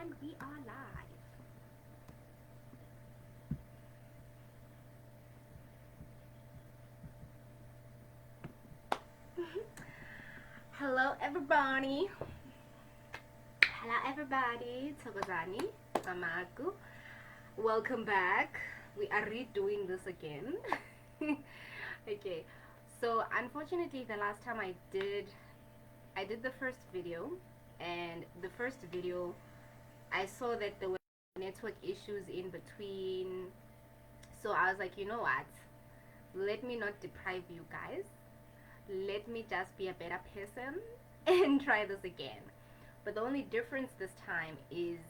And we are live. Hello everybody. Hello everybody. Thokozani, Mamaku. Welcome back. We are redoing this again. Okay. So unfortunately the last time I did the first video, and the first video I saw that there were network issues in between. So I was like, you know what? Let me not deprive you guys. Let me just be a better person and try this again. But the only difference this time is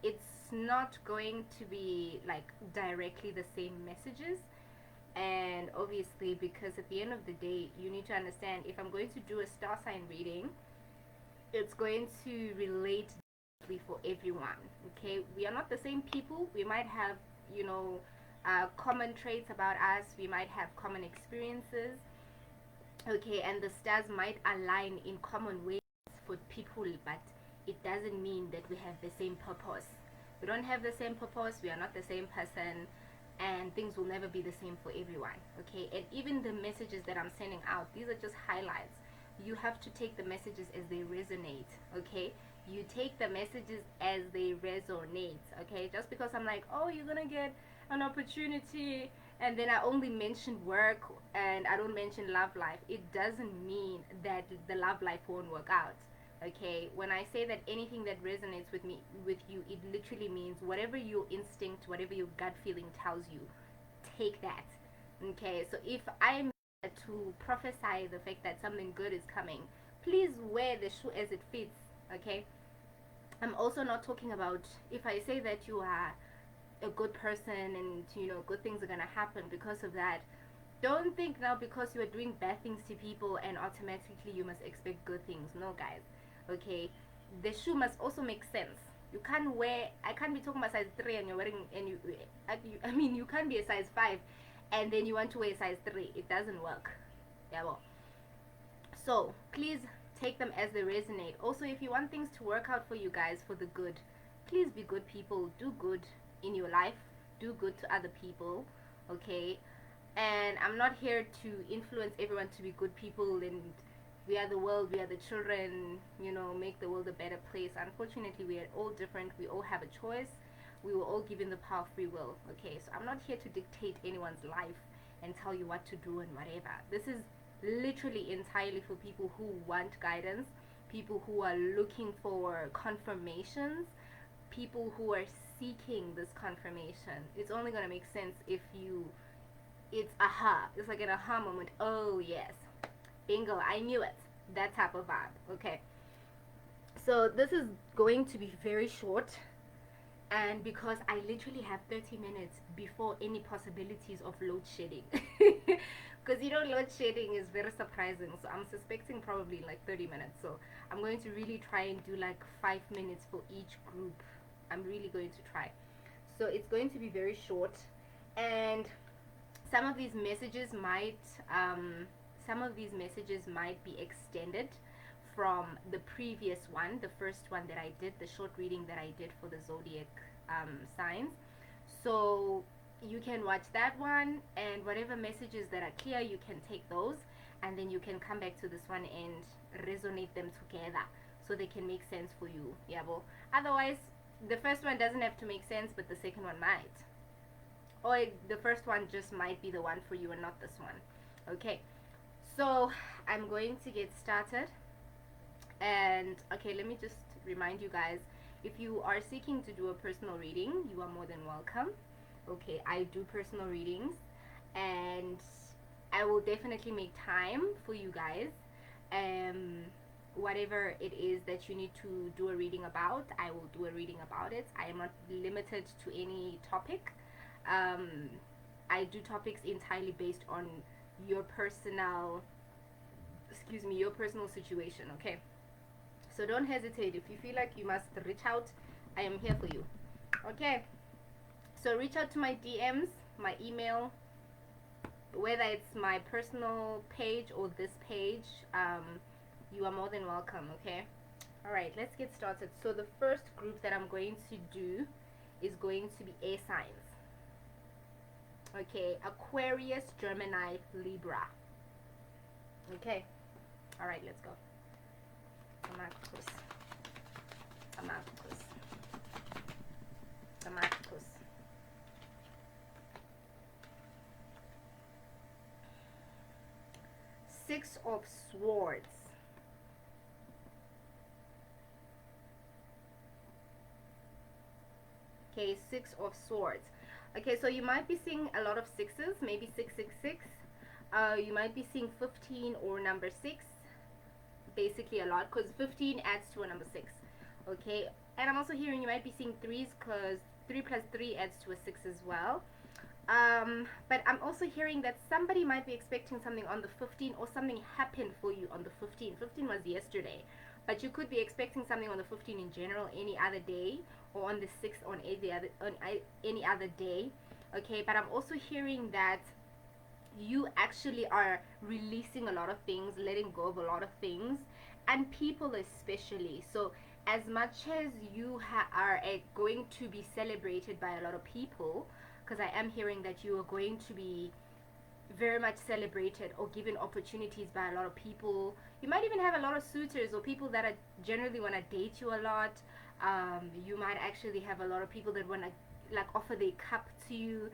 it's not going to be like directly the same messages. And obviously, because at the end of the day, you need to understand, if I'm going to do a star sign reading, it's going to relate for everyone. Okay, we are not the same people. We might have, you know, common traits about us. We might have common experiences. Okay, and the stars might align in common ways for people, but it doesn't mean that we have the same purpose. We don't have the same purpose. We are not the same person, and things will never be the same for everyone. Okay, and even the messages that I'm sending out, these are just highlights. You have to take the messages as they resonate. Okay, you take the messages as they resonate. Okay, just because I'm like, oh, you're gonna get an opportunity, and then I only mention work and I don't mention love life, it doesn't mean that the love life won't work out. Okay, when I say that anything that resonates with you, it literally means whatever your instinct, whatever your gut feeling tells you, take that. Okay, so if I'm to prophesy the fact that something good is coming, please wear the shoe as it fits. Okay, I'm also not talking about if I say that you are a good person and you know good things are gonna happen because of that. Don't think now because you are doing bad things to people and automatically you must expect good things. No, guys. Okay, the shoe must also make sense. You can't wear. I can't be talking about size 3 and you're wearing and I mean, you can't be a size 5 and then you want to wear a size 3. It doesn't work. Yeah, well. So please take them as they resonate. Also, if you want things to work out for you guys for the good, please be good people. Do good in your life. Do good to other people. Okay, and I'm not here to influence everyone to be good people and we are the world, we are the children, you know, make the world a better place. Unfortunately, we are all different. We all have a choice. We were all given the power of free will. Okay, so I'm not here to dictate anyone's life and tell you what to do and whatever. This is literally entirely for people who want guidance, people who are looking for confirmations, people who are seeking this confirmation. It's only going to make sense if you, it's aha, it's like an aha moment. Oh yes, bingo, I knew it. That type of vibe. Okay, so this is going to be very short, and because I literally have 30 minutes before any possibilities of load shedding. Because you know, load shedding is very surprising, so I'm suspecting probably like 30 minutes. So I'm going to really try and do like 5 minutes for each group. I'm really going to try. So it's going to be very short, and some of these messages might be extended from the previous one, the first one that I did, the short reading that I did for the zodiac signs. So you can watch that one, and whatever messages that are clear, you can take those, and then you can come back to this one and resonate them together so they can make sense for you. Yeah, well, otherwise the first one doesn't have to make sense, but the second one might, or the first one just might be the one for you and not this one. Okay, so I'm going to get started. And okay, let me just remind you guys, if you are seeking to do a personal reading, you are more than welcome. Okay, I do personal readings, and I will definitely make time for you guys. Whatever it is that you need to do a reading about, I will do a reading about it. I am not limited to any topic. I do topics entirely based on your personal, your personal situation. Okay, so don't hesitate. If you feel like you must reach out, I am here for you. Okay, so reach out to my DMs, my email, whether it's my personal page or this page. You are more than welcome. Okay, All right, let's get started. So the first group that I'm going to do is going to be air signs. Okay, Aquarius, Gemini, Libra. Okay, all right, let's go. Amacus. Amacus. Amacus. Six of Swords. Okay, Six of Swords. Okay, so you might be seeing a lot of sixes, maybe 666. You might be seeing 15 or number 6. Basically a lot, because 15 adds to a number 6. Okay, and I'm also hearing you might be seeing 3s, because 3 plus 3 adds to a 6 as well. But I'm also hearing that somebody might be expecting something on the 15th, or something happened for you on the 15th. 15 was yesterday, but you could be expecting something on the 15th in general, any other day, or on the 6th, on any other day. Okay, but I'm also hearing that you actually are releasing a lot of things, letting go of a lot of things, and people especially. So as much as you are going to be celebrated by a lot of people, because I am hearing that you are going to be very much celebrated or given opportunities by a lot of people. You might even have a lot of suitors or people that are generally want to date you a lot. You might actually have a lot of people that want to like offer their cup to you.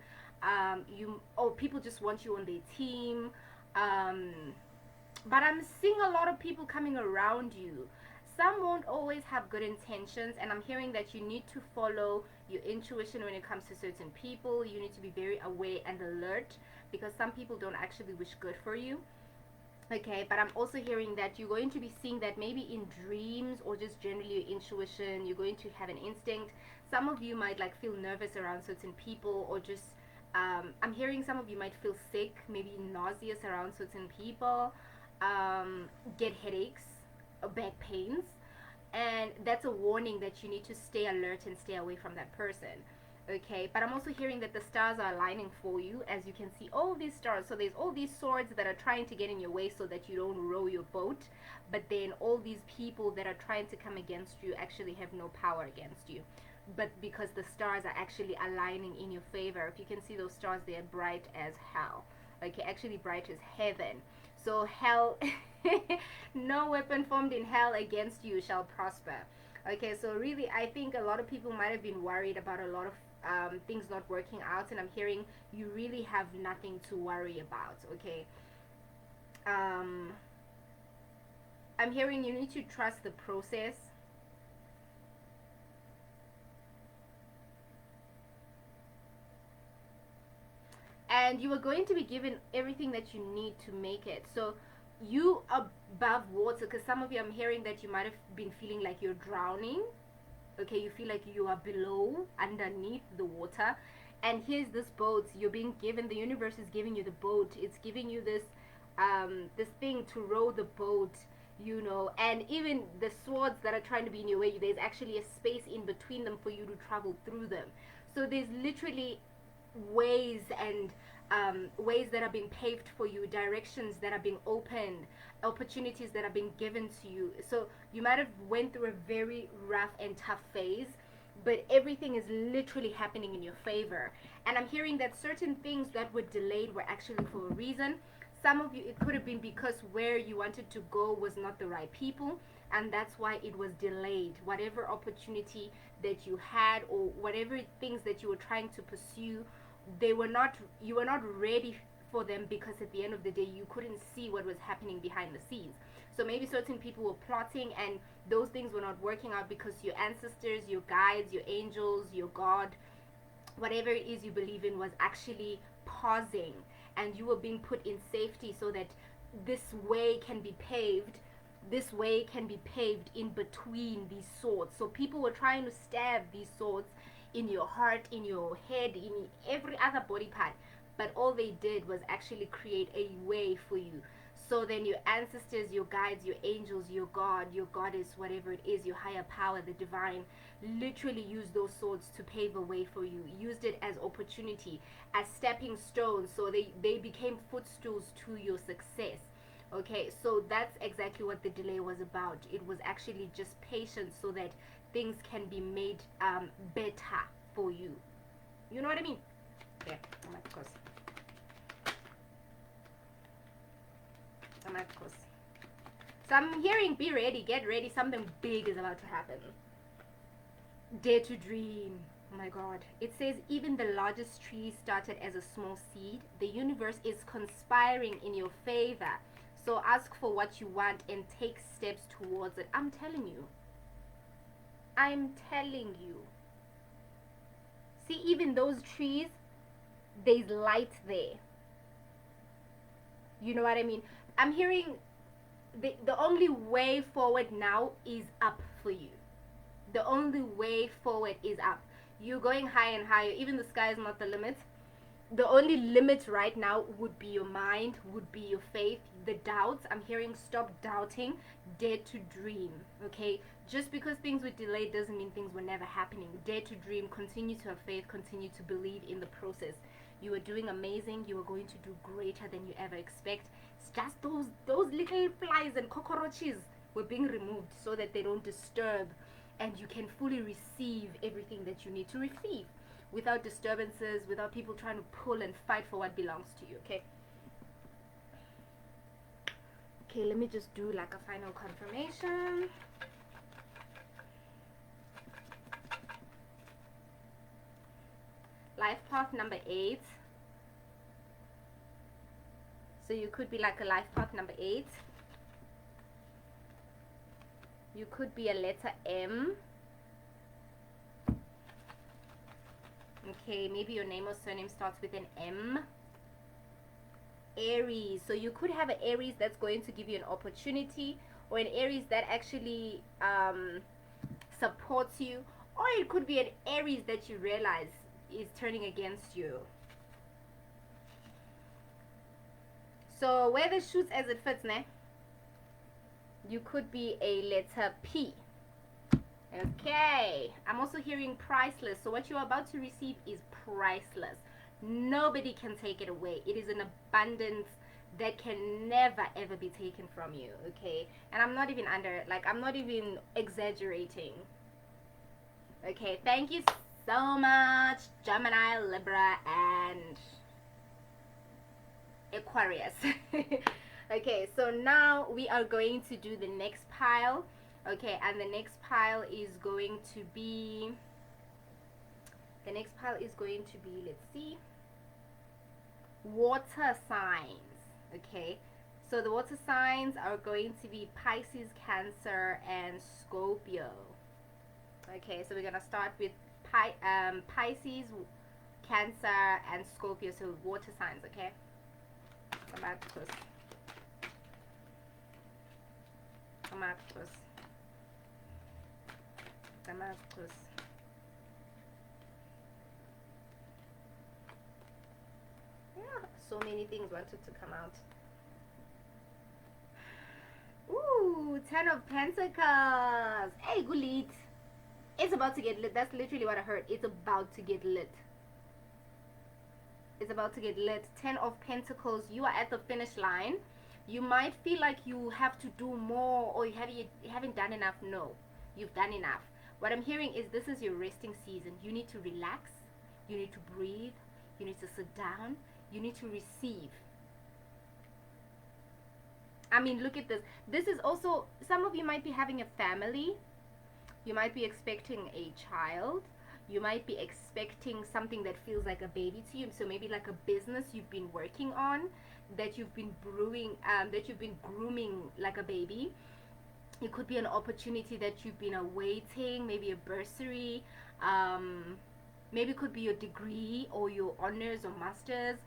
People just want you on their team. But I'm seeing a lot of people coming around you. Some won't always have good intentions, and I'm hearing that you need to follow your intuition when it comes to certain people. You need to be very aware and alert, because some people don't actually wish good for you. Okay, but I'm also hearing that you're going to be seeing that maybe in dreams, or just generally your intuition, you're going to have an instinct. Some of you might like feel nervous around certain people, or just I'm hearing some of you might feel sick, maybe nauseous around certain people, get headaches or back pains, and that's a warning that you need to stay alert and stay away from that person. Okay, but I'm also hearing that the stars are aligning for you. As you can see, all these stars, so there's all these swords that are trying to get in your way so that you don't row your boat, but then all these people that are trying to come against you actually have no power against you, but because the stars are actually aligning in your favor. If you can see those stars, they're bright as hell. Okay, actually bright as heaven. So hell no weapon formed in hell against you shall prosper. Okay, so really I think a lot of people might have been worried about a lot of things not working out, and I'm hearing you really have nothing to worry about. Okay, I'm hearing you need to trust the process. And you are going to be given everything that you need to make it. So you are above water, because some of you, I'm hearing that you might have been feeling like you're drowning. Okay, you feel like you are below, underneath the water, and here's this boat you're being given. The universe is giving you the boat. It's giving you this this thing to row the boat, you know. And even the swords that are trying to be in your way, there's actually a space in between them for you to travel through them. So there's literally ways and ways that are being paved for you, directions that are being opened, opportunities that are being given to you. So you might have went through a very rough and tough phase, but everything is literally happening in your favor. And I'm hearing that certain things that were delayed were actually for a reason. Some of you, it could have been because where you wanted to go was not the right people, and that's why it was delayed. Whatever opportunity that you had, or whatever things that you were trying to pursue, you were not ready for them, because at the end of the day you couldn't see what was happening behind the scenes. So maybe certain people were plotting, and those things were not working out because your ancestors, your guides, your angels, your God, whatever it is you believe in, was actually pausing, and you were being put in safety so that this way can be paved. This way can be paved in between these swords. So people were trying to stab these swords in your heart, in your head, in every other body part, but all they did was actually create a way for you. So then your ancestors, your guides, your angels, your God, your goddess, whatever it is, your higher power, the divine, literally used those swords to pave a way for you, used it as opportunity, as stepping stones, so they became footstools to your success. Okay, so that's exactly what the delay was about. It was actually just patience so that things can be made better for you. You know what I mean? Yeah, of course. Of course. So I'm hearing be ready, get ready, something big is about to happen. Dare to dream. Oh my god. It says even the largest tree started as a small seed. The universe is conspiring in your favor. So ask for what you want and take steps towards it. I'm telling you. I'm telling you. See, even those trees, there's light there. You know what I mean? I'm hearing the only way forward now is up for you. The only way forward is up. You're going higher and higher. Even the sky is not the limit. The only limit right now would be your mind, would be your faith, the doubts. I'm hearing stop doubting, dare to dream. Okay, just because things were delayed doesn't mean things were never happening. Dare to dream, continue to have faith, continue to believe in the process. You are doing amazing. You are going to do greater than you ever expect. It's just those little flies and cockroaches were being removed so that they don't disturb, and you can fully receive everything that you need to receive without disturbances, without people trying to pull and fight for what belongs to you. Okay, let me just do like a final confirmation. Life path number 8. So you could be like a life path number 8. You could be a letter M. Okay, maybe your name or surname starts with an M. Aries. So you could have an Aries that's going to give you an opportunity, or an Aries that actually supports you, or it could be an Aries that you realize is turning against you. So whether shoots as it fits, ne? You could be a letter P. Okay, I'm also hearing priceless. So what you're about to receive is priceless. Nobody can take it away. It is an abundance that can never ever be taken from you. Okay, and I'm not even I'm not even exaggerating. Okay, thank you so much, Gemini, Libra, and Aquarius. Okay, so now we are going to do the next pile. Okay, and the next pile is going to be, let's see, water signs. Okay, so the water signs are going to be Pisces, Cancer, and Scorpio. Okay, so we're gonna start with Pisces, Cancer, and Scorpio. So water signs. Okay, yeah, so many things wanted to come out. Ooh, 10 of Pentacles. Hey, good lit. It's about to get lit. That's literally what I heard. It's about to get lit. It's about to get lit. 10 of Pentacles. You are at the finish line. You might feel like you have to do more, or you haven't done enough. No, you've done enough. What I'm hearing is this is your resting season. You need to relax. You need to breathe. You need to sit down. You need to receive. I mean, look at this. This is also, some of you might be having a family. You might be expecting a child. You might be expecting something that feels like a baby to you. So maybe like a business you've been working on, that you've been grooming like a baby. It could be an opportunity that you've been awaiting, maybe a bursary. Maybe it could be your degree or your honors or masters.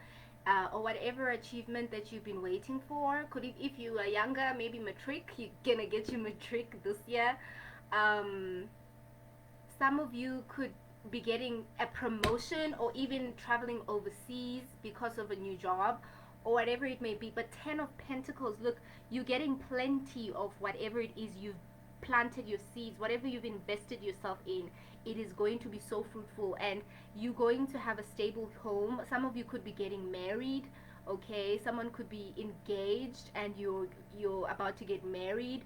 Or whatever achievement that you've been waiting for. Could if you are younger, maybe matric, you're gonna get your matric this year. Some of you could be getting a promotion, or even traveling overseas because of a new job, or whatever it may be. But 10 of Pentacles, look, you're getting plenty of whatever it is you've planted your seeds, whatever you've invested yourself in. It is going to be so fruitful, and you're going to have a stable home. Some of you could be getting married, Okay, someone could be engaged and you're about to get married,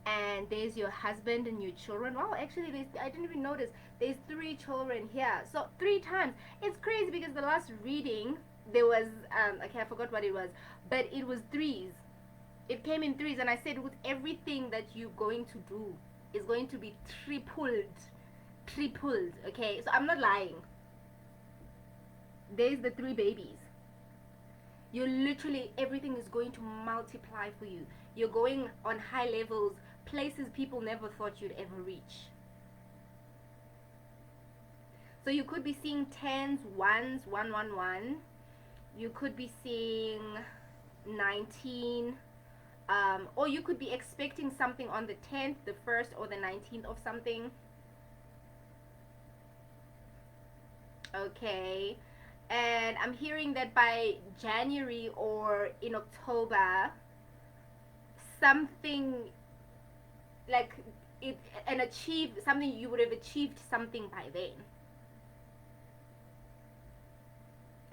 and there's your husband and your children. Wow, actually I didn't even notice there's 3 children here. So 3 times. It's crazy because the last reading there was okay, I forgot what it was, but it was threes. It came in threes, and I said with everything that you're going to do is going to be tripled. Okay, so I'm not lying. There's the 3 babies. You literally, everything is going to multiply for you. You're going on high levels, places people never thought you'd ever reach. So you could be seeing 10s, 1s, 111. You could be seeing 19. Or you could be expecting something on the 10th, the 1st, or the 19th of something. Okay. And I'm hearing that by January or in October, something like it, and achieve something, you would have achieved something by then.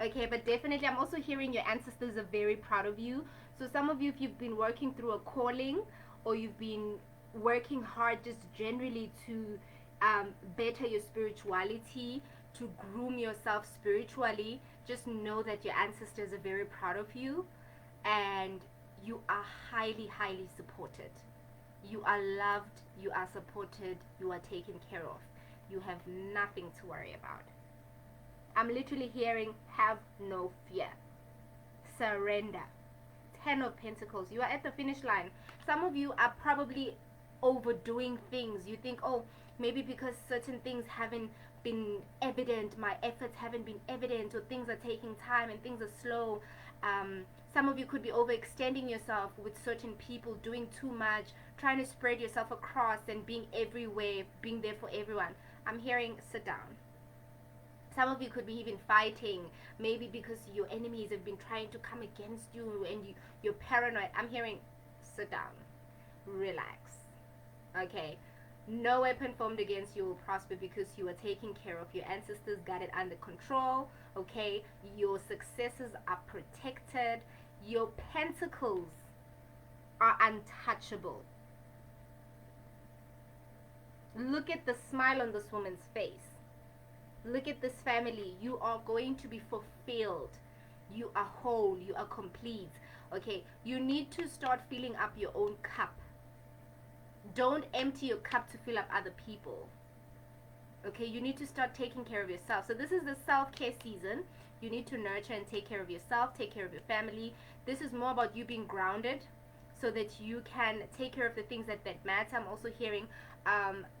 Okay, but definitely I'm also hearing your ancestors are very proud of you. So some of you, if you've been working through a calling, or you've been working hard just generally to better your spirituality, to groom yourself spiritually, just know that your ancestors are very proud of you, and you are highly supported. You are loved, you are supported, you are taken care of. You have nothing to worry about. I'm literally hearing, have no fear. Surrender. 10 of Pentacles. You are at the finish line. Some of you are probably overdoing things. You think, oh, maybe because certain things haven't been evident, my efforts haven't been evident, or things are taking time and things are slow. Some of you could be overextending yourself with certain people, doing too much, trying to spread yourself across and being everywhere, being there for everyone. I'm hearing, sit down. Some of you could be even fighting, maybe because your enemies have been trying to come against you and you're paranoid. I'm hearing, sit down, relax. Okay, no weapon formed against you will prosper because you are taking care of. Your ancestors got it under control. Okay, your successes are protected. Your pentacles are untouchable. Look at the smile on this woman's face. Look at this family. You are going to be fulfilled. You are whole. You are complete. Okay, you need to start filling up your own cup. Don't empty your cup to fill up other people. Okay, you need to start taking care of yourself. So this is the self-care season. You need to nurture and take care of yourself, take care of your family. This is more about you being grounded so that you can take care of the things that matter. I'm also hearing,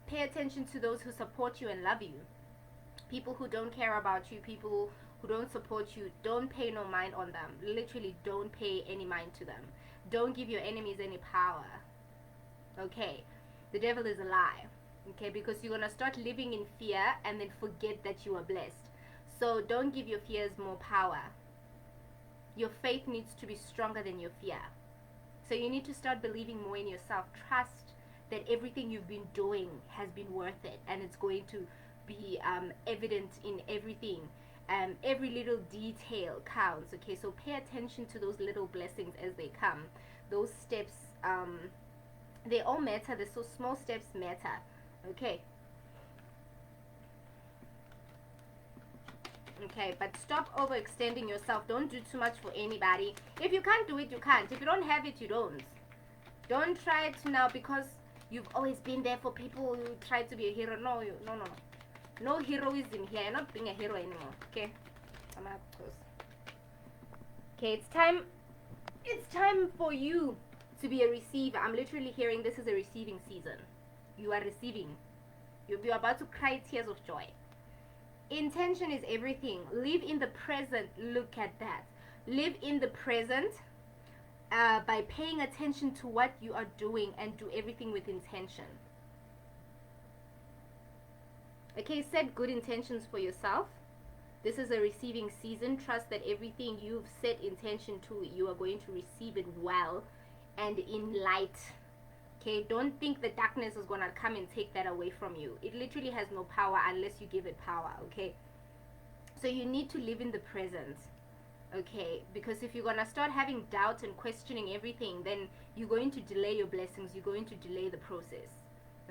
pay attention to those who support you and love you. People who don't care about you, people who don't support you, don't pay no mind on them. Literally, don't pay any mind to them. Don't give your enemies any power. Okay, the devil is a lie. Okay, because you're gonna start living in fear and then forget that you are blessed. So don't give your fears more power. Your faith needs to be stronger than your fear. So you need to start believing more in yourself. Trust that everything you've been doing has been worth it, and it's going to be evident in everything. Every little detail counts. Okay, so pay attention to those little blessings as they come. Those steps, they all matter. The so small steps matter. Okay. Okay, but stop overextending yourself. Don't do too much for anybody. If you can't do it, you can't. If you don't have it, you don't. Don't try to now, because you've always been there for people who try to be a hero. No. No heroism here. You're not being a hero anymore. Okay. I'm gonna close. Okay, it's time. It's time for you to be a receiver. I'm literally hearing this is a receiving season. You are receiving. You'll be about to cry tears of joy. Intention is everything. Live in the present. Look at that. Live in the present by paying attention to what you are doing, and do everything with intention. Okay, set good intentions for yourself. This is a receiving season. Trust that everything you've set intention to, you are going to receive it well and in light. Okay, don't think the darkness is going to come and take that away from you. It literally has no power unless you give it power. Okay, so you need to live in the present. Okay, because if you're gonna start having doubts and questioning everything, then you're going to delay your blessings, you're going to delay the process.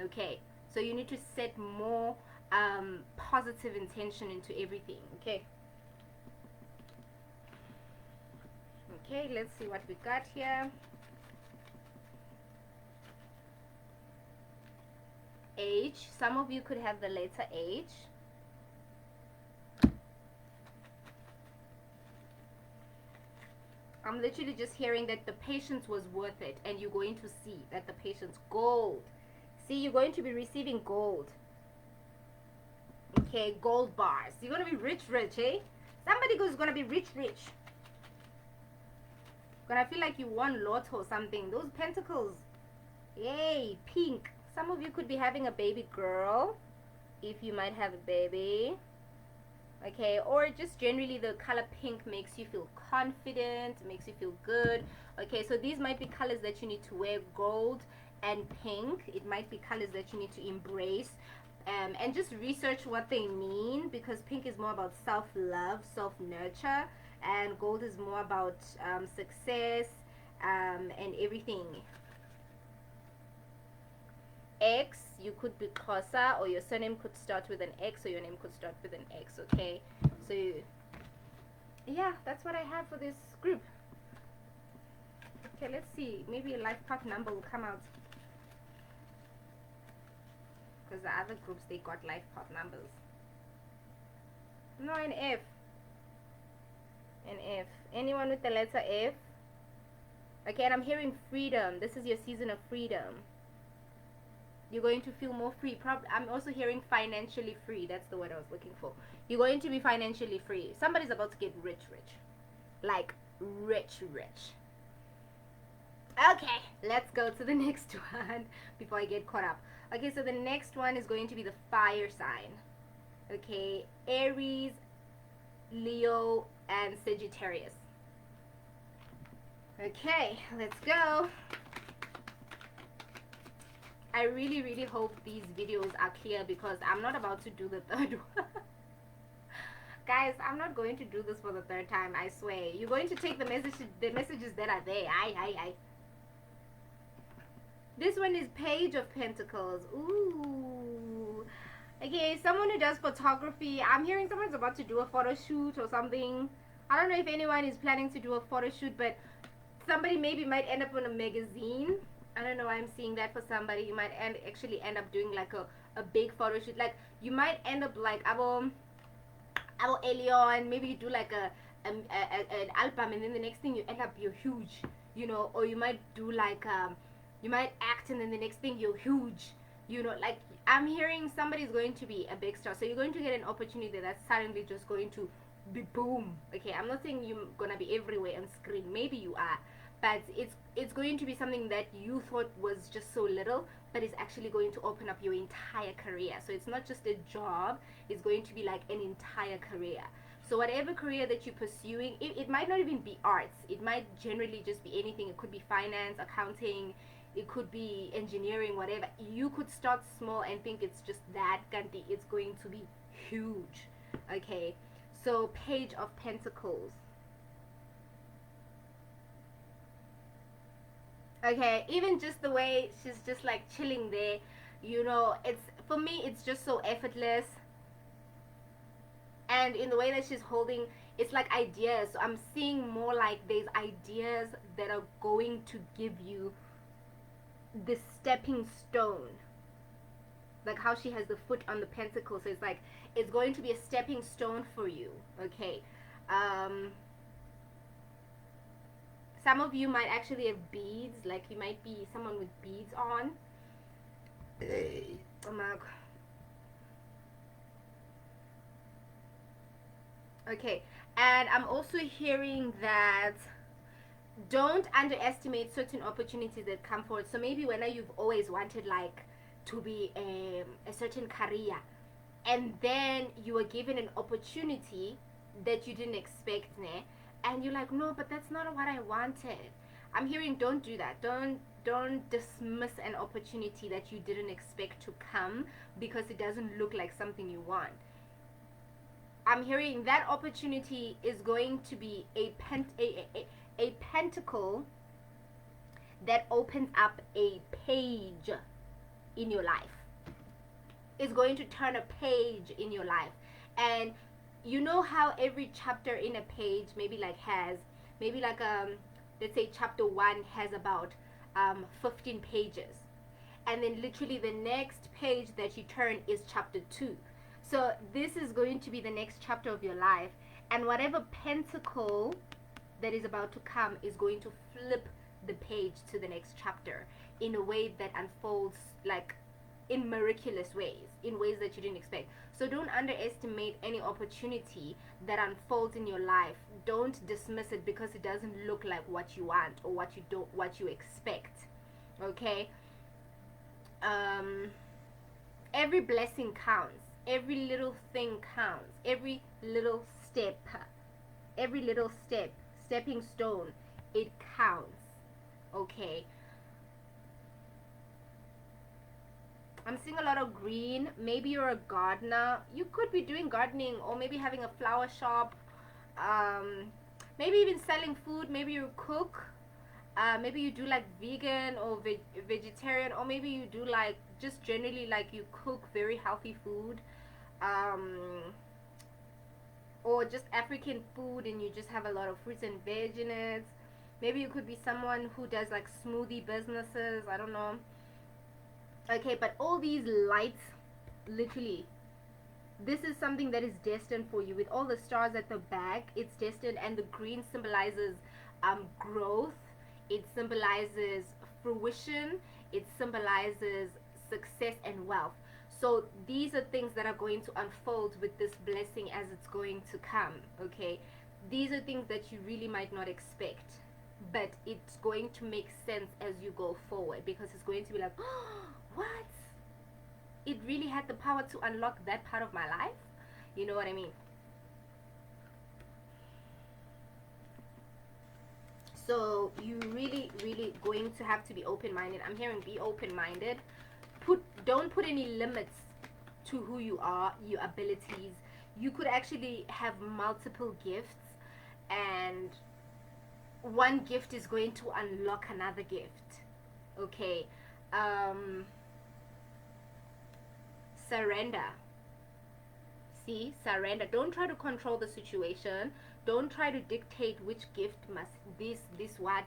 Okay, so you need to set more positive intention into everything. Okay. Okay, let's see what we got here. H. Some of you could have the letter H. I'm literally just hearing that the patience was worth it, and you're going to see that the patience, gold. See, you're going to be receiving gold. Okay, gold bars. You're going to be rich, eh? Somebody who's going to be rich. Gonna feel like you won lotto or something. Those pentacles. Yay, pink. Some of you could be having a baby girl, if you might have a baby. Okay, or just generally the color pink makes you feel confident, makes you feel good. Okay, so these might be colors that you need to wear, gold and pink. It might be colors that you need to embrace, and just research what they mean, because pink is more about self-love, self-nurture, and gold is more about success and everything. X, you could be Xhosa, or your surname could start with an X, or your name could start with an X. Okay, so yeah, that's what I have for this group. Okay, let's see, maybe a life path number will come out, because the other groups, they got life path numbers. No, an F. An F. Anyone with the letter F? Okay, and I'm hearing freedom. This is your season of freedom. You're going to feel more free. I'm also hearing financially free. That's the word I was looking for. You're going to be financially free. Somebody's about to get rich. Like, rich. Okay, let's go to the next one before I get caught up. Okay, so the next one is going to be the fire sign. Okay, Aries, Leo, and Sagittarius. Okay, let's go. I really hope these videos are clear, because I'm not about to do the third one. Guys, I'm not going to do this for the third time, I swear. You're going to take the messages that are there. I. This one is Page of Pentacles. Ooh. Okay, someone who does photography. I'm hearing someone's about to do a photo shoot or something. I don't know if anyone is planning to do a photo shoot, but somebody maybe might end up on a magazine. I don't know why I'm seeing that for somebody. You might actually end up doing like a big photo shoot. Like, you might end up like Abo Elion, maybe you do like an album, and then the next thing you end up, you're huge, you know. Or you might do like you might act, and then the next thing you're huge, you know. Like, I'm hearing somebody's going to be a big star, so you're going to get an opportunity that's suddenly just going to be boom. Okay, I'm not saying you're gonna be everywhere on screen. Maybe you are, but it's going to be something that you thought was just so little, but it's actually going to open up your entire career. So it's not just a job, it's going to be like an entire career. So whatever career that you're pursuing, it might not even be arts, it might generally just be anything. It could be finance, accounting, it could be engineering, whatever. You could start small and think it's just that ganti. It's going to be huge. Okay, so Page of Pentacles. Okay, even just the way she's just like chilling there, you know, it's, for me, it's just so effortless. And in the way that she's holding, it's like ideas. So I'm seeing more like there's ideas that are going to give you the stepping stone. Like how she has the foot on the pentacle, so it's like it's going to be a stepping stone for you. Okay, some of you might actually have beads, like you might be someone with beads on. Oh my God. Okay, and I'm also hearing that don't underestimate certain opportunities that come forward. So maybe when you've always wanted like to be a certain career, and then you were given an opportunity that you didn't expect, né? And you're like, no, but that's not what I wanted. I'm hearing don't do that. Don't dismiss an opportunity that you didn't expect to come because it doesn't look like something you want. I'm hearing that opportunity is going to be a pentacle that opens up a page in your life. It's going to turn a page in your life. And you know how every chapter in a page maybe like has, maybe like let's say chapter 1 has about 15 pages, and then literally the next page that you turn is chapter 2. So this is going to be the next chapter of your life, and whatever pentacle that is about to come is going to flip the page to the next chapter in a way that unfolds like in miraculous ways, in ways that you didn't expect. So don't underestimate any opportunity that unfolds in your life. Don't dismiss it because it doesn't look like what you want or what you expect. Okay? Every blessing counts. Every little thing counts. Every little step, stepping stone, it counts. Okay? I'm seeing a lot of green. Maybe you're a gardener. You could be doing gardening, or maybe having a flower shop. Maybe even selling food. Maybe you cook. Maybe you do like vegan or vegetarian, or maybe you do like just generally like you cook very healthy food, or just African food, and you just have a lot of fruits and veg in it. Maybe you could be someone who does like smoothie businesses. I don't know. Okay, but all these lights, literally, this is something that is destined for you. With all the stars at the back, it's destined, and the green symbolizes growth. It symbolizes fruition. It symbolizes success and wealth. So these are things that are going to unfold with this blessing as it's going to come. Okay, these are things that you really might not expect, but it's going to make sense as you go forward, because it's going to be like, oh, what? It really had the power to unlock that part of my life. You know what I mean? So you really going to have to be open-minded. I'm hearing be open-minded. Don't put any limits to who you are, your abilities. You could actually have multiple gifts, and one gift is going to unlock another gift. Okay? Surrender. See, surrender. Don't try to control the situation. Don't try to dictate which gift must this what.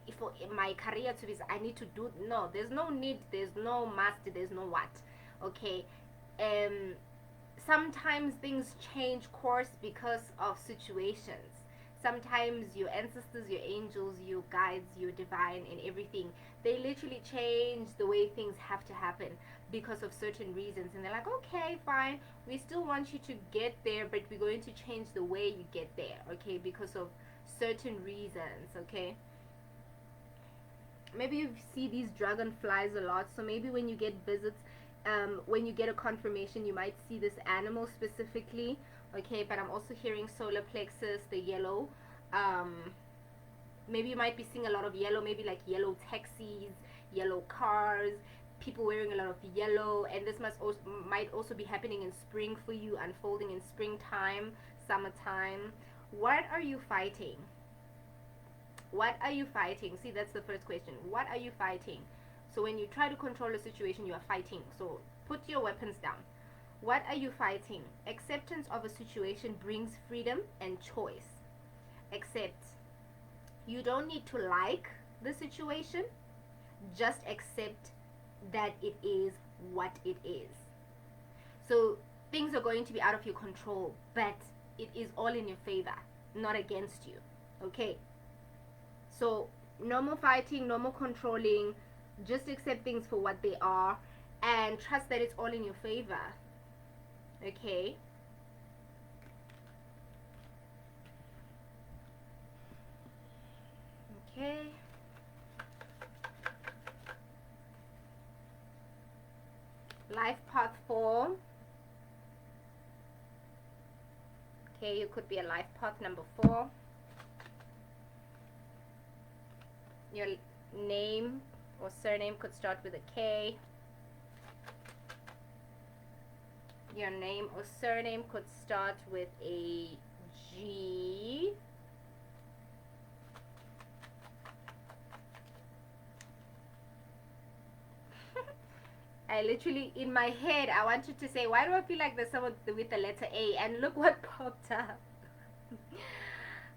If for my career to this, I need to do. No, there's no need. There's no must. There's no what. Okay. Sometimes things change course because of situations. Sometimes your ancestors, your angels, your guides, your divine, and everything, they literally change the way things have to happen because of certain reasons, and they're like, okay, fine, we still want you to get there, but we're going to change the way you get there, okay, because of certain reasons. Okay, maybe you see these dragonflies a lot, so maybe when you get visits, when you get a confirmation, you might see this animal specifically. Okay, but I'm also hearing solar plexus, the yellow. Maybe you might be seeing a lot of yellow, maybe like yellow taxis, yellow cars, people wearing a lot of yellow, and this might also be happening in spring for you, unfolding in springtime, summertime. What are you fighting? What are you fighting? See, that's the first question. What are you fighting? So when you try to control a situation, you are fighting. So put your weapons down. What are you fighting? Acceptance of a situation brings freedom and choice. Accept. You don't need to like the situation. Just accept that it is what it is. So things are going to be out of your control, but it is all in your favor, not against you. Okay? So no more fighting, no more controlling. Just accept things for what they are and trust that it's all in your favor. Okay? Okay. Life path 4. Okay, you could be a life path number 4. Your name or surname could start with a K. Your name or surname could start with a G. I literally, in my head, I wanted to say, why do I feel like there's someone with the letter A? And look what popped up.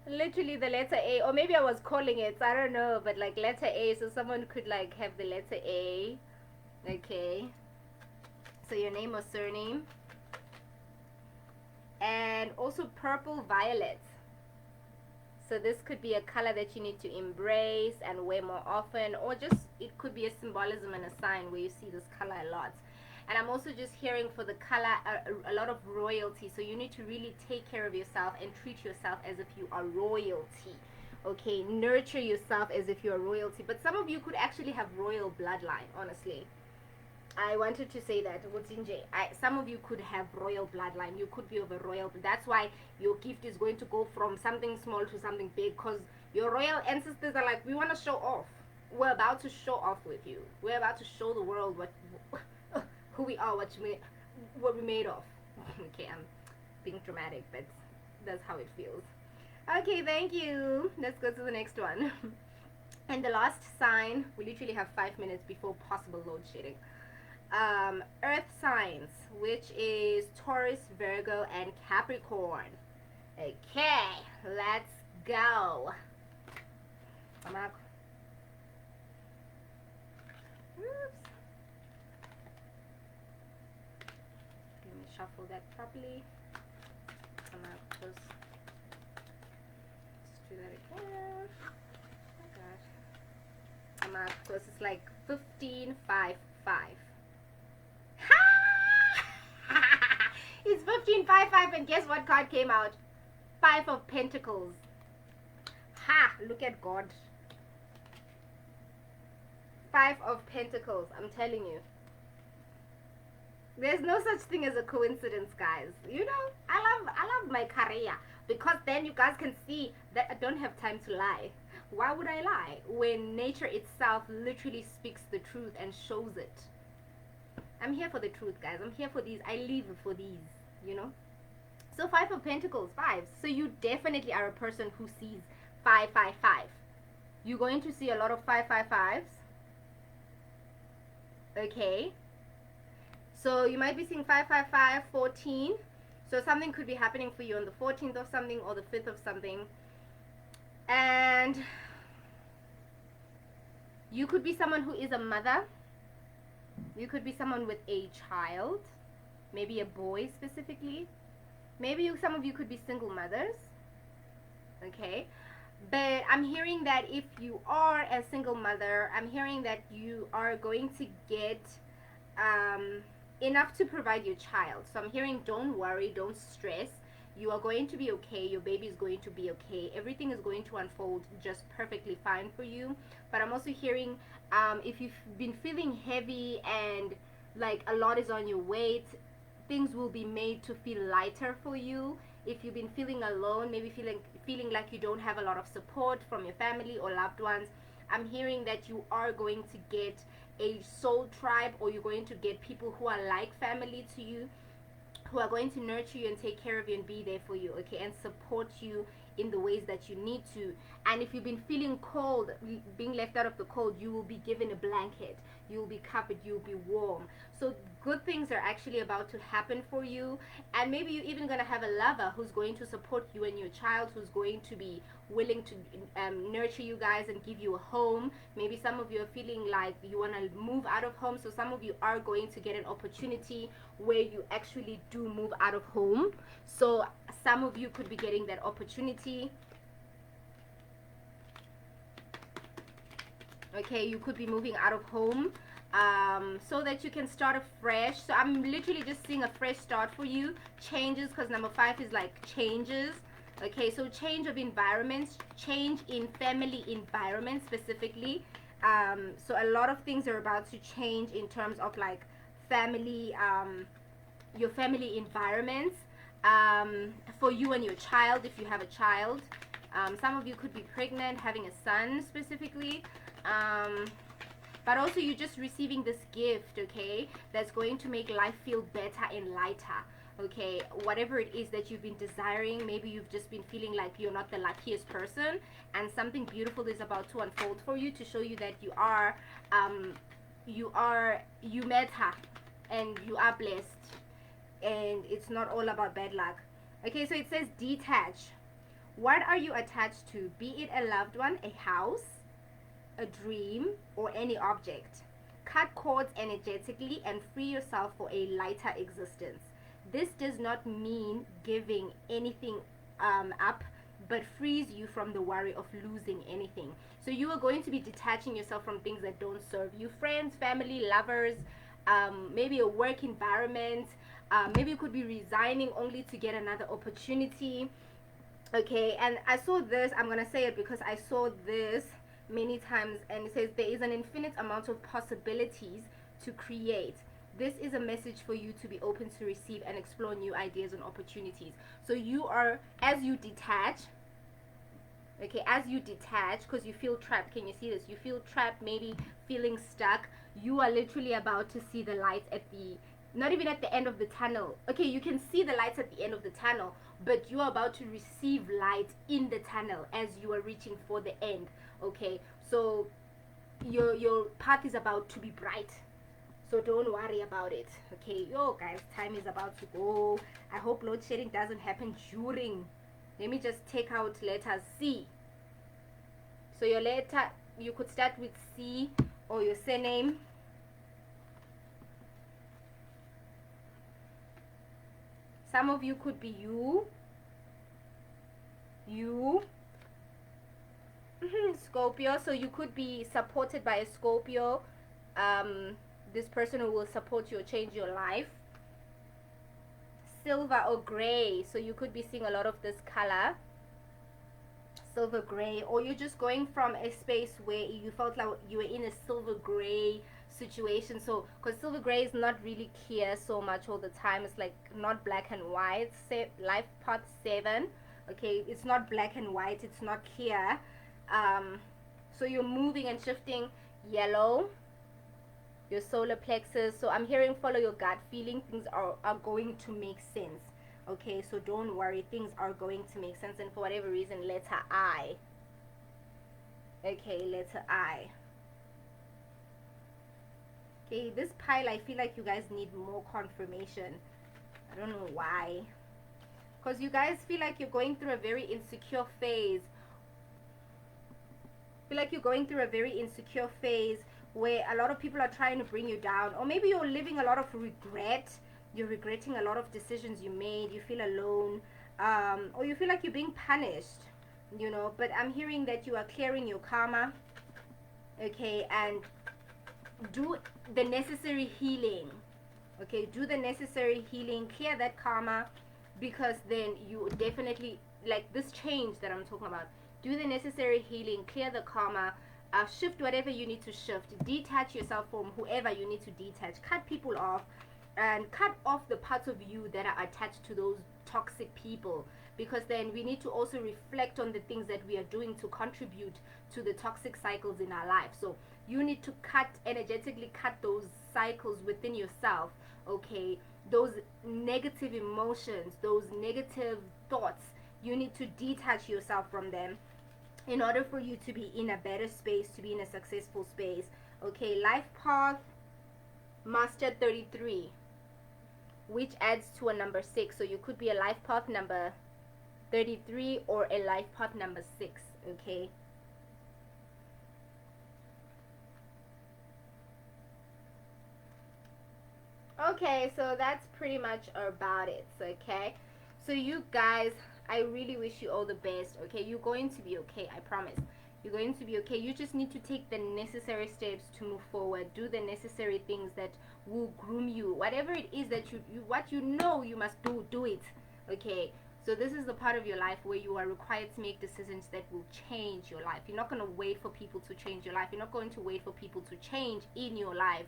Literally the letter A. Or maybe I was calling it, so I don't know. But like letter A, so someone could like have the letter A. Okay. So your name or surname. And also purple violet. So this could be a color that you need to embrace and wear more often, or just it could be a symbolism and a sign where you see this color a lot. And I'm also just hearing for the color a lot of royalty. So you need to really take care of yourself and treat yourself as if you are royalty. Okay, nurture yourself as if you are royalty. But some of you could actually have royal bloodline, honestly. I wanted to say that some of you could have royal bloodline. You could be of a royal. That's why your gift is going to go from something small to something big, because your royal ancestors are like, we want to show off. We're about to show off with you. We're about to show the world what who we are, what we're made of. Okay, I'm being dramatic, but that's how it feels. Okay, thank you. Let's go to the next one. And the last sign, we literally have 5 minutes before possible load shedding. Earth signs, which is Taurus, Virgo, and Capricorn. Okay, let's go. Oops. Let me shuffle that properly. Let's do that again. Oh my gosh. Because it's like 15, 5, 5. It's 15, 5, 5, and guess what card came out? 5 of Pentacles. Ha! Look at God. 5 of Pentacles. I'm telling you. There's no such thing as a coincidence, guys. You know, I love my career, because then you guys can see that I don't have time to lie. Why would I lie when nature itself literally speaks the truth and shows it? I'm here for the truth, guys. I'm here for these. I live for these, you know. So 5 of Pentacles, 5. So you definitely are a person who sees 5, 5, 5. You're going to see a lot of 5, 5, 5s. Okay. So you might be seeing 5, 5, 5, 14. So something could be happening for you on the 14th of something or the 5th of something. And you could be someone who is a mother. You could be someone with a child, maybe a boy specifically. Maybe some of you could be single mothers. Okay. But I'm hearing that if you are a single mother, I'm hearing that you are going to get enough to provide your child. So I'm hearing, don't worry, don't stress. You are going to be okay. Your baby is going to be okay. Everything is going to unfold just perfectly fine for you. But I'm also hearing if you've been feeling heavy and like a lot is on your weight, things will be made to feel lighter for you. If you've been feeling alone, maybe feeling like you don't have a lot of support from your family or loved ones, I'm hearing that you are going to get a soul tribe, or you're going to get people who are like family to you, who are going to nurture you and take care of you and be there for you, okay, and support you in the ways that you need to. And if you've been feeling cold, being left out of the cold, you will be given a blanket, you will be covered, you'll be warm. So good things are actually about to happen for you. And maybe you're even going to have a lover who's going to support you and your child, who's going to be willing to nurture you guys and give you a home. Maybe some of you are feeling like you want to move out of home, so some of you are going to get an opportunity where you actually do move out of home. So some of you could be getting that opportunity. Okay, you could be moving out of home so that you can start afresh. So I'm literally just seeing a fresh start for you. Changes, because number 5 is like changes. Okay, so change of environments, change in family environment specifically. So a lot of things are about to change in terms of like family, your family environments, for you and your child, if you have a child. Some of you could be pregnant, having a son specifically. but also you're just receiving this gift, okay, that's going to make life feel better and lighter. Okay, whatever it is that you've been desiring, maybe you've just been feeling like you're not the luckiest person, and something beautiful is about to unfold for you to show you that you matter, and you are blessed, and it's not all about bad luck. Okay, so it says detach. What are you attached to? Be it a loved one, a house, a dream, or any object. Cut cords energetically and free yourself for a lighter existence. This does not mean giving anything up, but frees you from the worry of losing anything. So you are going to be detaching yourself from things that don't serve you. Friends, family, lovers, maybe a work environment. Maybe you could be resigning only to get another opportunity. Okay, and I saw this, I'm gonna say it because I saw this many times, and it says there is an infinite amount of possibilities to create. This is a message for you to be open to receive and explore new ideas and opportunities. So you are, as you detach, okay, as you detach, because you feel trapped. Can you see this? You feel trapped, maybe feeling stuck. You are literally about to see the light at the, not even at the end of the tunnel. Okay, you can see the lights at the end of the tunnel, but you are about to receive light in the tunnel as you are reaching for the end. Okay, so your path is about to be bright, so don't worry about it. Okay, yo guys, time is about to go. I hope load shedding doesn't happen during. Let me just take out letter C. So your letter, you could start with C, or your surname. Some of you could be you Scorpio, so you could be supported by a Scorpio. This person who will support you or change your life. Silver or gray, so you could be seeing a lot of this color, silver gray, or you're just going from a space where you felt like you were in a silver gray situation. So because silver gray is not really clear so much all the time, it's like not black and white. Life path 7, okay, it's not black and white, it's not clear. So you're moving and shifting. Yellow, your solar plexus. So I'm hearing follow your gut feeling. Things are going to make sense. Okay, so don't worry, things are going to make sense. And for whatever reason, letter I. Okay, letter I. Okay, this pile, I feel like you guys need more confirmation. I don't know why, because you guys feel like you're going through a very insecure phase. Feel like you're going through a very insecure phase where a lot of people are trying to bring you down, or maybe you're living a lot of regret. You're regretting a lot of decisions you made. You feel alone, or you feel like you're being punished, you know. But I'm hearing that you are clearing your karma, okay, and do the necessary healing. Okay, do the necessary healing, clear that karma, because then you definitely, like this change that I'm talking about, do the necessary healing, clear the karma, shift whatever you need to shift, detach yourself from whoever you need to detach, cut people off, and cut off the parts of you that are attached to those toxic people, because then we need to also reflect on the things that we are doing to contribute to the toxic cycles in our life. So you need to energetically cut those cycles within yourself, okay, those negative emotions, those negative thoughts. You need to detach yourself from them in order for you to be in a better space, to be in a successful space. Okay, life path master 33, which adds to a number 6. So you could be a life path number 33 or a life path number 6. Okay, okay, so that's pretty much about it. Okay, so you guys, I really wish you all the best. Okay, you're going to be okay, I promise. You're going to be okay. You just need to take the necessary steps to move forward. Do the necessary things that will groom you. Whatever it is that what you know you must do it. Okay, so this is the part of your life where you are required to make decisions that will change your life. You're not going to wait for people to change your life. You're not going to wait for people to change in your life.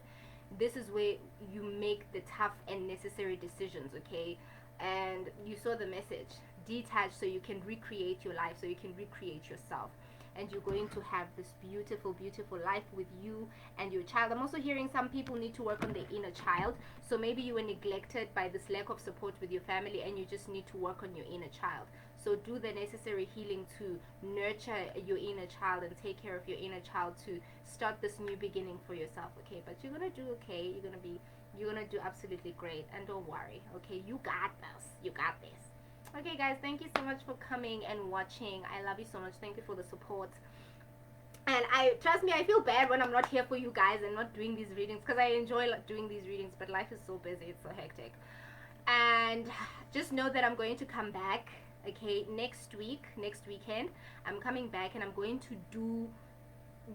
This is where you make the tough and necessary decisions. Okay, and you saw the message, detach, so you can recreate your life, so you can recreate yourself. and you're going to have this beautiful, beautiful life with you and your child. I'm also hearing some people need to work on their inner child. So maybe you were neglected by this lack of support with your family, and you just need to work on your inner child. So do the necessary healing to nurture your inner child and take care of your inner child to start this new beginning for yourself, okay? But you're gonna do okay. You're gonna do absolutely great, and don't worry, okay? You got this. You got this. Okay, guys, thank you so much for coming and watching. I love you so much. Thank you for the support. And trust me, I feel bad when I'm not here for you guys and not doing these readings, because I enjoy doing these readings, but life is so busy, it's so hectic. And just know that I'm going to come back, okay, next weekend. I'm coming back, and I'm going to do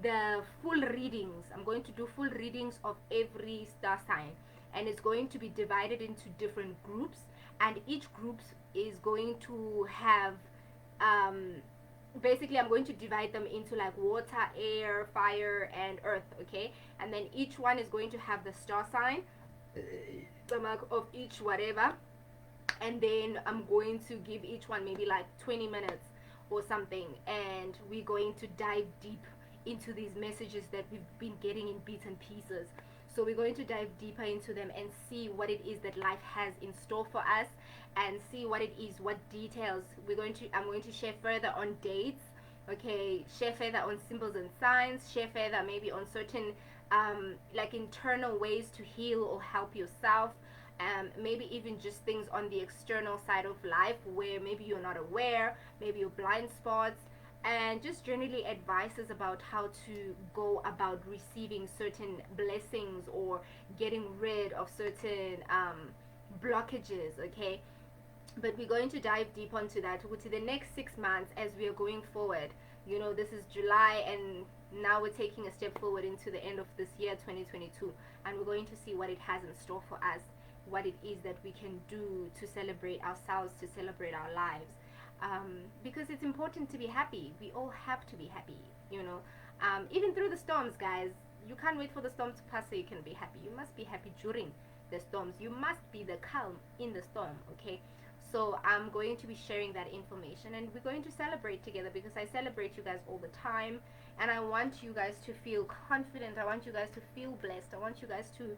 the full readings. I'm going to do full readings of every star sign, and it's going to be divided into different groups, and each group is going to have basically I'm going to divide them into like water, air, fire, and earth, okay? And then each one is going to have the star sign, the mark of each whatever, and then I'm going to give each one maybe like 20 minutes or something, and we're going to dive deep into these messages that we've been getting in bits and pieces. So we're going to dive deeper into them and see what it is that life has in store for us, and see what it is, what details I'm going to share further on dates, okay? Share further on symbols and signs, share further maybe on certain like internal ways to heal or help yourself, maybe even just things on the external side of life where maybe you're not aware, maybe your blind spots, and just generally advices about how to go about receiving certain blessings or getting rid of certain blockages, okay? But we're going to dive deep onto that to the next 6 months as we are going forward. You know, this is July, and now we're taking a step forward into the end of this year 2022, and we're going to see what it has in store for us, what it is that we can do to celebrate ourselves, to celebrate our lives, because it's important to be happy. We all have to be happy, you know, even through the storms, guys. You can't wait for the storm to pass so you can be happy. You must be happy during the storms. You must be the calm in the storm, okay? So I'm going to be sharing that information, and we're going to celebrate together, because I celebrate you guys all the time, and I want you guys to feel confident. I want you guys to feel blessed. I want you guys to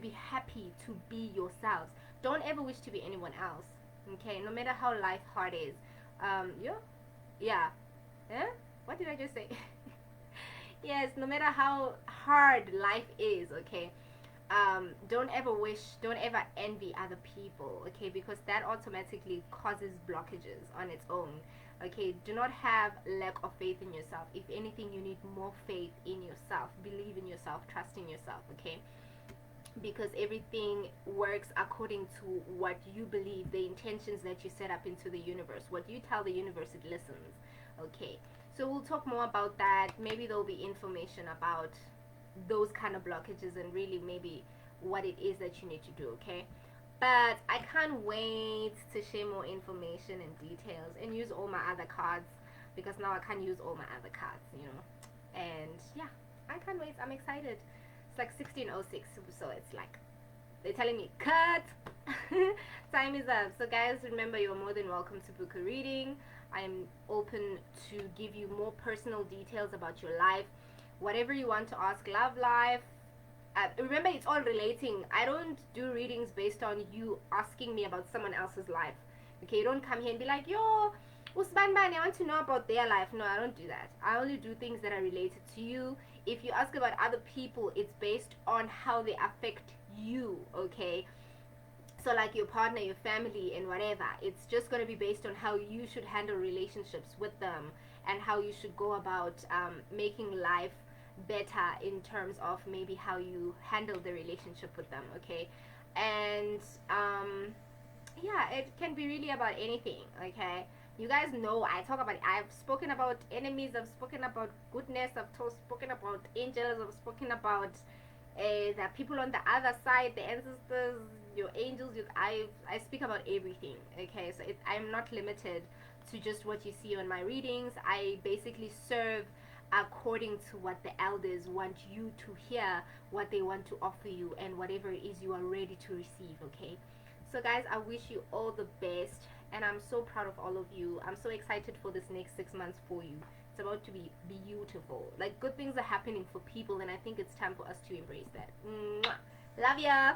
be happy, to be yourselves. Don't ever wish to be anyone else, okay? No matter how life hard is. What did I just say? Yes, no matter how hard life is, okay? Don't ever envy other people, okay? Because that automatically causes blockages on its own, okay? Do not have lack of faith in yourself. If anything, you need more faith in yourself. Believe in yourself, trust in yourself, okay? Because everything works according to what you believe, the intentions that you set up into the universe. What you tell the universe, it listens, okay? So we'll talk more about that. Maybe there'll be information about those kind of blockages, and really maybe what it is that you need to do, okay? But I can't wait to share more information and details and use all my other cards, because now I can't use all my other cards, you know. And yeah, I can't wait. I'm excited. It's like 16:06, so it's like they're telling me cut. Time is up. So guys, remember, you're more than welcome to book a reading. I am open to give you more personal details about your life, whatever you want to ask. Love life, remember, it's all relating. I don't do readings based on you asking me about someone else's life, okay? You don't come here and be like, yo, Usbanbani, I want to know about their life. No, I don't do that. I only do things that are related to you. If you ask about other people, it's based on how they affect you, okay? So like your partner, your family, and whatever, it's just going to be based on how you should handle relationships with them, and how you should go about making life better in terms of maybe how you handle the relationship with them, okay? And yeah, it can be really about anything, okay? You guys know I've spoken about enemies, I've spoken about goodness, spoken about angels, I've spoken about the people on the other side, the ancestors, your angels. I speak about everything, okay? So I'm not limited to just what you see on my readings. I basically serve according to what the elders want you to hear, what they want to offer you, and whatever it is you are ready to receive, okay? So guys, I wish you all the best, and I'm so proud of all of you. I'm so excited for this next 6 months for you. It's about to be beautiful. Like, good things are happening for people, and I think it's time for us to embrace that. Mwah. Love ya.